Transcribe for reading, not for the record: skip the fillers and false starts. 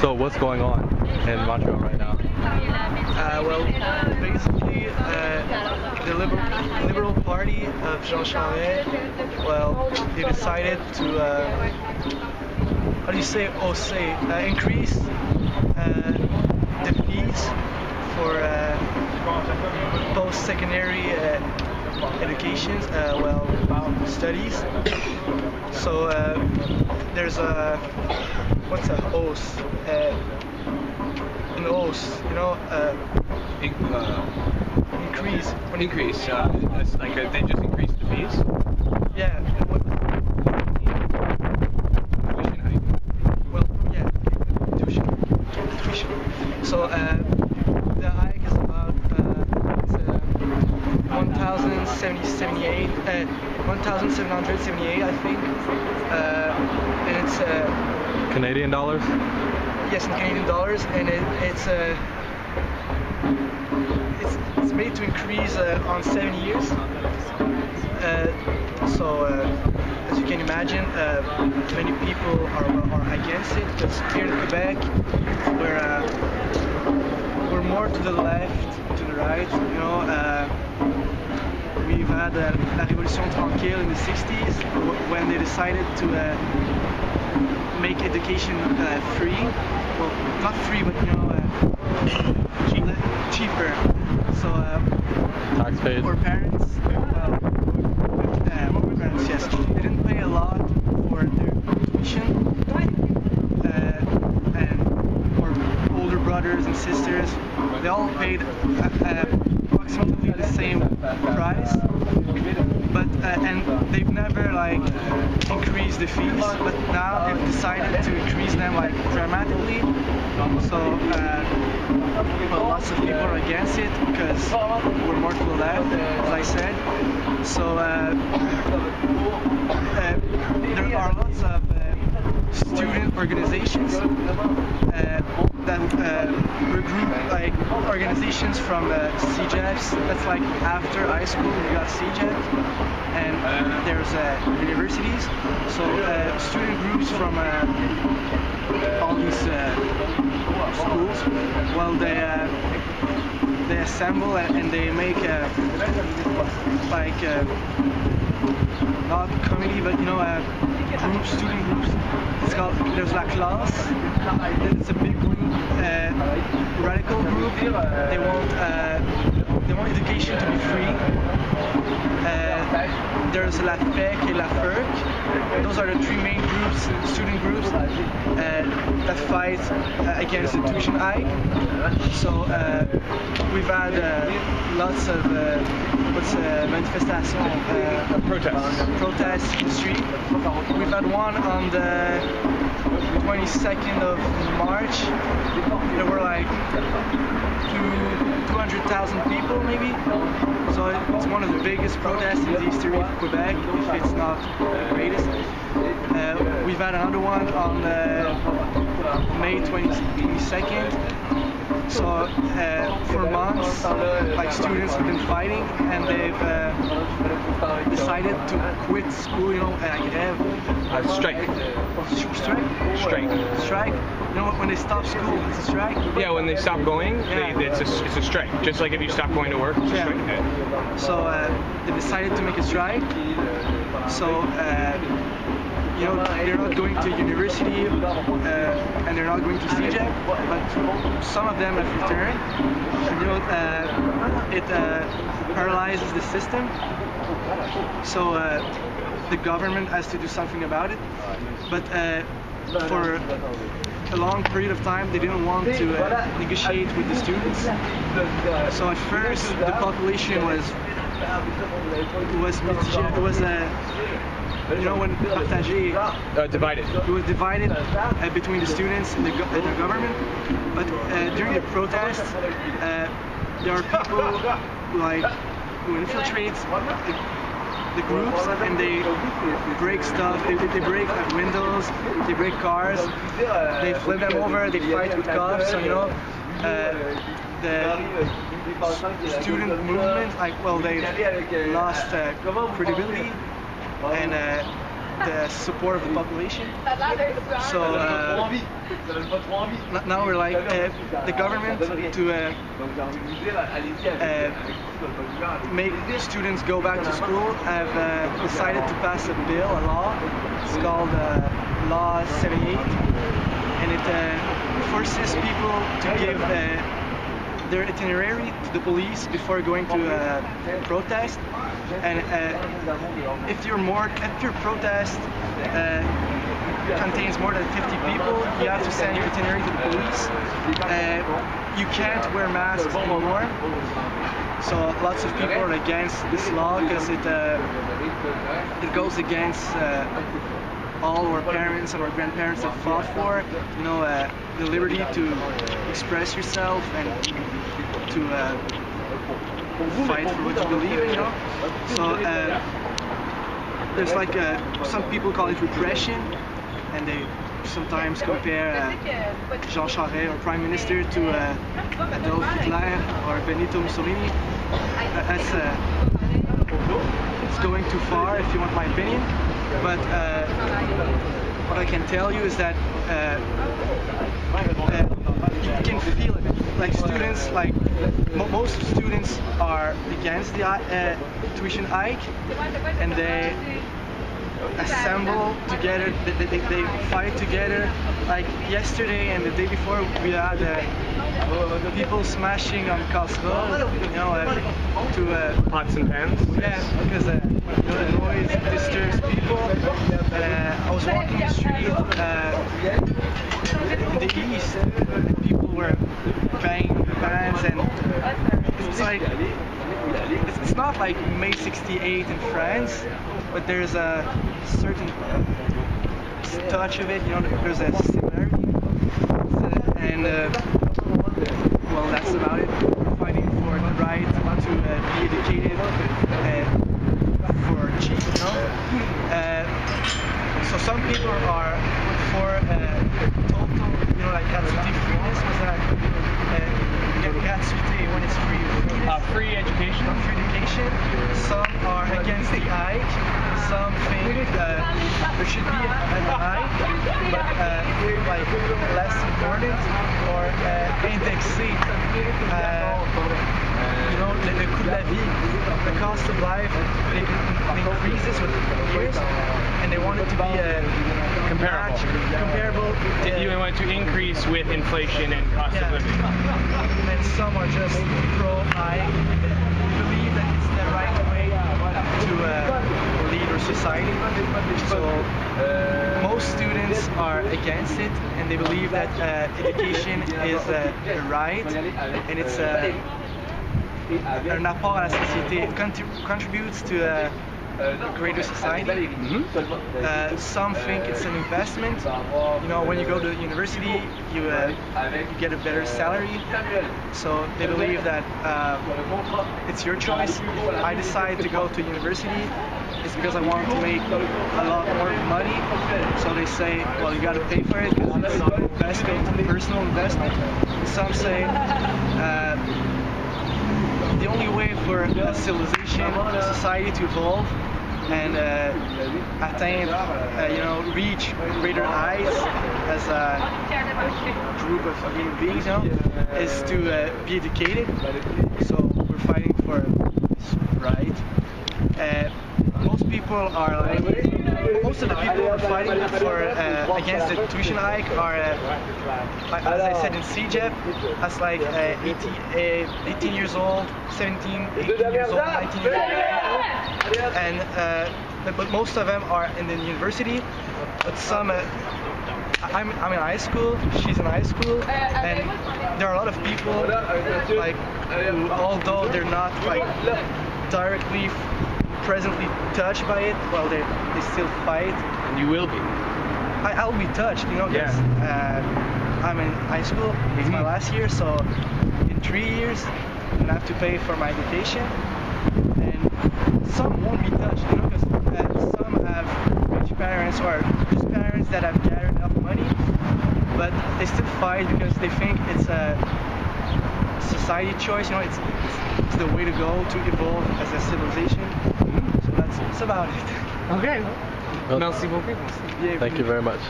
So what's going on in Montreal right now? Well, basically, the Liberal Party of Jean Charest, well, they decided to, how do you say, increase the fees for post-secondary education, studies. So there's a, what's a hausse? An hausse, increase. Increase. That's like they just increased the fees. Yeah. Tuition hike. Well, yeah, tuition. So the hike is about it's 1,778, I think, and it's Canadian dollars? yes, in Canadian dollars, and it's made to increase on 7 years. So as you can imagine, many people are against it, because here in Quebec, we're more to the left, to the right. We've had La Révolution Tranquille in the 60s, when they decided to make education free. Well, not free, but cheaper. So Tax paid? for parents, yes, they didn't pay a lot for their tuition, and for older brothers and sisters, they all paid approximately the same price, but and they've never increased the fees, but now they've decided to increase them dramatically. So lots of people are against it because we're more to the left, as I said. So there are lots of student organizations that regroup organizations from CEGEPs. That's after high school you got CEGEP, and there's universities. So student groups from all these schools, well, they assemble and they make not committee, but groups, student groups. It's called, there's La Classe. It's a big group, radical group. They want education to be free. There's La FEC and La FERC. Those are the three main groups, student groups, that fight against the tuition hike. So we've had lots of manifestations, protests in the street. We've had one on the 22nd of March. There were 200,000 people maybe. So it's one of the biggest protests in the history of Quebec, if it's not the greatest. We've had another one on May 22nd. So for months, students have been fighting, and they've decided to quit school. Strike. Strike. When they stop school, it's a strike. Yeah, when they stop going, Yeah. it's a strike. Just like if you stop going to work, it's a strike. Yeah. So they decided to make a strike. So they're not going to university, and they're not going to CEGEP, but some of them have returned. And it paralyzes the system. So the government has to do something about it. But for a long period of time, they didn't want to negotiate with the students. So at first, the population was when partagé, Divided. it was divided between the students and the government. But during the protests, there are people who infiltrate the groups, and they break stuff. They break windows, they break cars, they flip them over, they fight with cops. So the student movement, they lost credibility, and the support of the population. So now we're like the government to make students go back to school have decided to pass a bill, a law. It's called Law 78, and it forces people to give their itinerary to the police before going to protest. And if your protest contains more than 50 people, you have to send your itinerary to the police. You can't wear masks anymore. So lots of people are against this law because it goes against all our parents and our grandparents have fought for, you know, the liberty to express yourself and to fight for what you believe in, you know. So there's like some people call it repression, and they sometimes compare Jean Charest, our Prime Minister, to Adolf Hitler or Benito Mussolini. It's going too far, if you want my opinion. But what I can tell you is that you can feel it. Like students, like most students are against the tuition hike, and they assemble together, they fight together. Like yesterday and the day before, we had people smashing on casserole, you know, to Pots and pans. yeah, because the noise disturbs people. I was walking the street in the east, and people were banging pans, and it's like it's not like May '68 in France, but there's a certain touch of it, you know, there's a similarity, and well, that's about it. We're fighting for the right to be educated for cheap, you know. So some people are for total, you know, like gratuity freeness, was that gratuity when it's free? Free education. Free education. Some are against the hike. Some think there should be an hike, but like less important, or indexing. You know, the coût de la vie, the cost of life, it increases with years, and they want it to be comparable. You want to increase with inflation and cost of living. And some are just pro-hike. They believe that it's the right way to lead our society. So most students are against it, and they believe that education is a right, and it's un apport à la société. It contributes to a greater society. Some think it's an investment. You know, when you go to university, you get a better salary. So they believe that it's your choice. If I decide to go to university, it's because I want to make a lot more money. So they say, well, you got to pay for it because it's an investment, personal investment. Some say the only way for a civilization, a society to evolve and attain, you know, reach greater heights as a group of human beings, you know, is to be educated. So we're fighting for this right. Most people are like, most of the people who are fighting for against the tuition hike are, as I said, in CEGEP, that's like 18 years old, 17, 18 years old, 19 years old people. And but most of them are in the university. But some, I'm in high school, she's in high school, and there are a lot of people like who, although they're not like directly presently touched by it, well, they still fight. And you will be. I'll be touched, you know, because I'm in high school. It's my last year, so in 3 years I'm gonna have to pay for my education, and some won't be touched, you know, because some have rich parents or just parents that have gathered enough money, but they still fight because they think it's a society choice, you know, it's the way to go to evolve as a civilization. So that's about it. Okay. Merci beaucoup. Thank you very much.